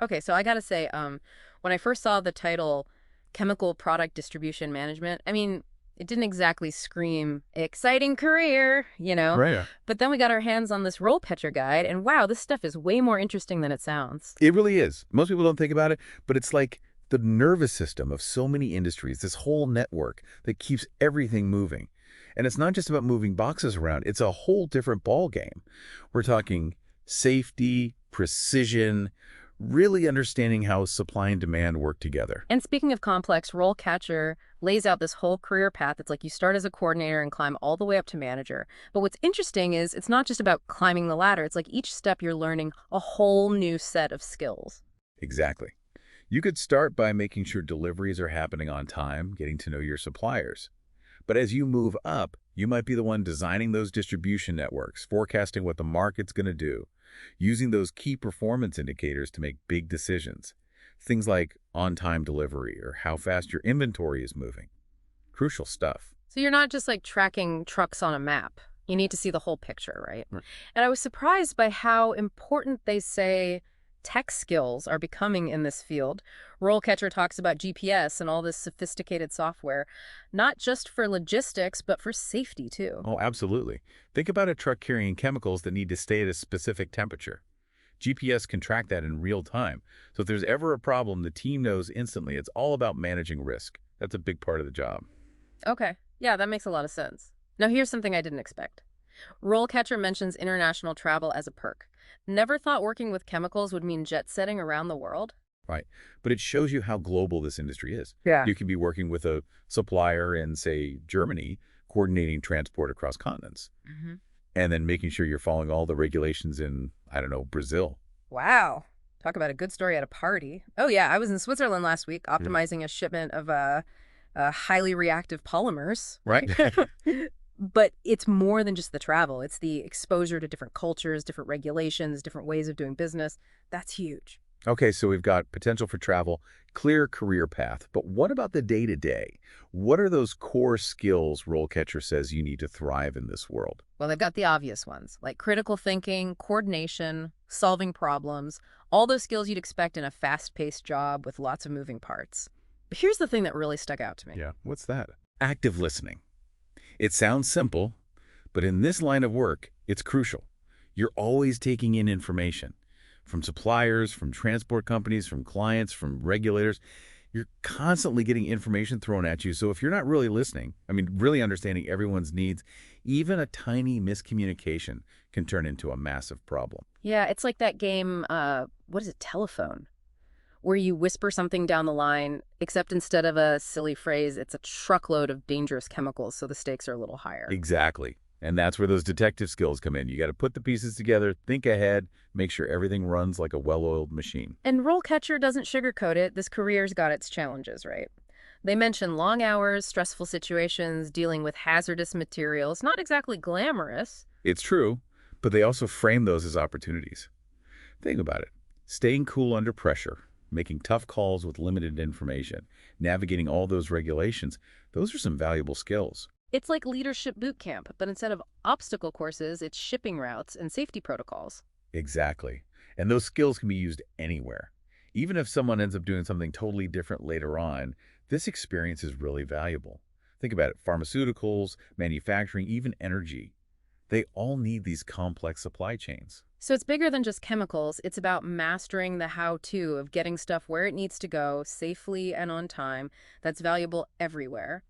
Okay, so I gotta say, when I first saw the title Chemical Product Distribution Management, I mean, it didn't exactly scream exciting career, you know? Right. But then we got our hands on this RoleCatcher guide, and wow, this stuff is way more interesting than it sounds. It really is. Most people don't think about it, but it's like the nervous system of so many industries, this whole network that keeps everything moving. And it's not just about moving boxes around. It's a whole different ball game. We're talking safety, precision, really understanding how supply and demand work together. And speaking of complex, RoleCatcher lays out this whole career path. It's like you start as a coordinator and climb all the way up to manager. But what's interesting is it's not just about climbing the ladder. It's like each step you're learning a whole new set of skills. Exactly. You could start by making sure deliveries are happening on time, getting to know your suppliers. But as you move up, you might be the one designing those distribution networks, forecasting what the market's going to do, using those key performance indicators to make big decisions. Things like on-time delivery or how fast your inventory is moving. Crucial stuff. So you're not just like tracking trucks on a map. You need to see the whole picture, right? Right. And I was surprised by how important they say tech skills are becoming in this field. RoleCatcher talks about GPS and all this sophisticated software, not just for logistics, but for safety too. Oh, absolutely. Think about a truck carrying chemicals that need to stay at a specific temperature. GPS can track that in real time. So if there's ever a problem, the team knows instantly. It's all about managing risk. That's a big part of the job. Okay, yeah, that makes a lot of sense. Now here's something I didn't expect. RoleCatcher mentions international travel as a perk. Never thought working with chemicals would mean jet setting around the world. Right. But it shows you how global this industry is. Yeah. You can be working with a supplier in, say, Germany, coordinating transport across continents, Hmm. and then making sure you're following all the regulations in, I don't know, Brazil. Wow. Talk about a good story at a party. Oh, yeah. I was in Switzerland last week Yeah. optimizing a shipment of highly reactive polymers. Right? But it's more than just the travel. It's the exposure to different cultures, different regulations, different ways of doing business. That's huge. Okay, so we've got potential for travel, clear career path. But what about the day-to-day? What are those core skills RoleCatcher says you need to thrive in this world? Well, they've got the obvious ones, like critical thinking, coordination, solving problems, all those skills you'd expect in a fast-paced job with lots of moving parts. But here's the thing that really stuck out to me. Yeah, what's that? Active listening. It sounds simple, but in this line of work, it's crucial. You're always taking in information from suppliers, from transport companies, from clients, from regulators. You're constantly getting information thrown at you. So if you're not really listening, really understanding everyone's needs, even a tiny miscommunication can turn into a massive problem. Yeah, it's like that game, what is it, Telephone, where you whisper something down the line, except instead of a silly phrase, it's a truckload of dangerous chemicals, so the stakes are a little higher. Exactly. And that's where those detective skills come in. You got to put the pieces together, think ahead, make sure everything runs like a well-oiled machine. And RoleCatcher doesn't sugarcoat it. This career's got its challenges, right? They mention long hours, stressful situations, dealing with hazardous materials. Not exactly glamorous. It's true, but they also frame those as opportunities. Think about it. Staying cool under pressure, making tough calls with limited information, navigating all those regulations, those are some valuable skills. It's like leadership boot camp, but instead of obstacle courses, it's shipping routes and safety protocols. Exactly. And those skills can be used anywhere. Even if someone ends up doing something totally different later on, this experience is really valuable. Think about it. Pharmaceuticals, manufacturing, even energy. They all need these complex supply chains. So it's bigger than just chemicals. It's about mastering the how-to of getting stuff where it needs to go safely and on time. That's valuable everywhere.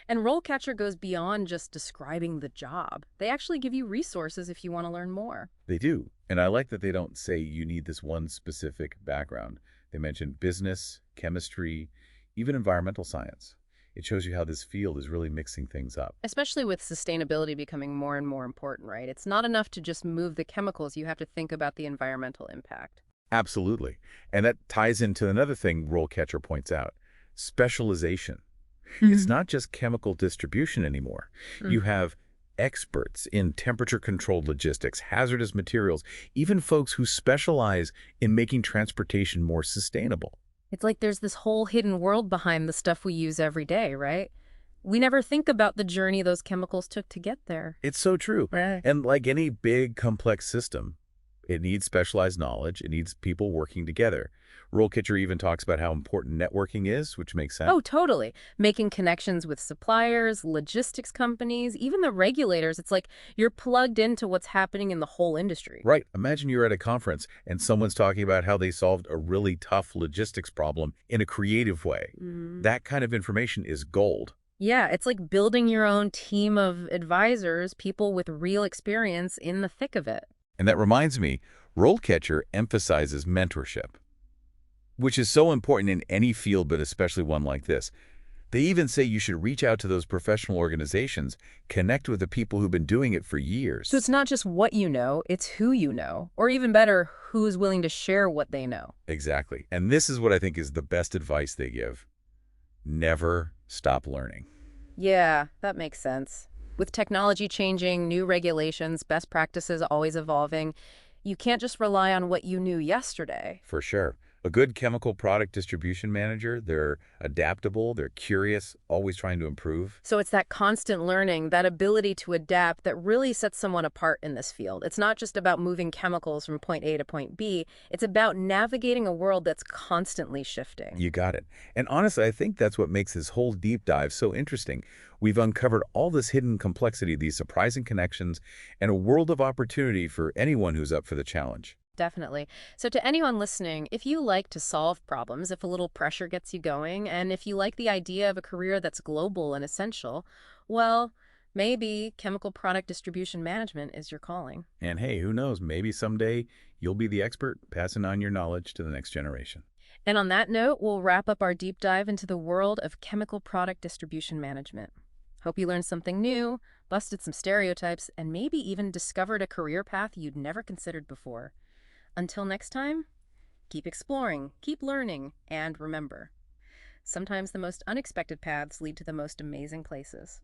And RoleCatcher goes beyond just describing the job. They actually give you resources if you want to learn more. They do. And I like that they don't say you need this one specific background. They mention business, chemistry, even environmental science. It shows you how this field is really mixing things up. Especially with sustainability becoming more and more important, right? It's not enough to just move the chemicals. You have to think about the environmental impact. Absolutely. And that ties into another thing RoleCatcher points out, specialization. It's not just chemical distribution anymore. You have experts in temperature-controlled logistics, hazardous materials, even folks who specialize in making transportation more sustainable. It's like there's this whole hidden world behind the stuff we use every day, right? We never think about the journey those chemicals took to get there. It's so true. Right. And like any big, complex system, It needs specialized knowledge. It needs people working together. RoleCatcher even talks about how important networking is, which makes sense. Oh, totally. Making connections with suppliers, logistics companies, even the regulators. It's like you're plugged into what's happening in the whole industry. Right. Imagine you're at a conference and someone's talking about how they solved a really tough logistics problem in a creative way. Mm. That kind of information is gold. Yeah, it's like building your own team of advisors, people with real experience in the thick of it. And that reminds me, RoleCatcher emphasizes mentorship, which is so important in any field, but especially one like this. They even say you should reach out to those professional organizations, connect with the people who've been doing it for So years. it's not just what you know, it's who you know, or even better, who's willing to share what they know. Exactly. And this is what I think is the best advice they give. Never stop learning. Yeah, that makes sense. With technology changing, new regulations, best practices always evolving, you can't just rely on what you knew yesterday. For sure. A good chemical product distribution manager, they're adaptable, they're curious, always trying to improve. So it's that constant learning, that ability to adapt that really sets someone apart in this field. It's not just about moving chemicals from point A to point B. It's about navigating a world that's constantly shifting. You got it. And honestly, I think that's what makes this whole deep dive so interesting. We've uncovered all this hidden complexity, these surprising connections, and a world of opportunity for anyone who's up for the challenge. Definitely. So to anyone listening, if you like to solve problems, if a little pressure gets you going, and if you like the idea of a career that's global and essential, well, maybe chemical product distribution management is your calling. And hey, who knows, maybe someday you'll be the expert passing on your knowledge to the next generation. And on that note, we'll wrap up our deep dive into the world of chemical product distribution management. Hope you learned something new, busted some stereotypes, and maybe even discovered a career path you'd never considered before. Until next time, keep exploring, keep learning, and remember, sometimes the most unexpected paths lead to the most amazing places.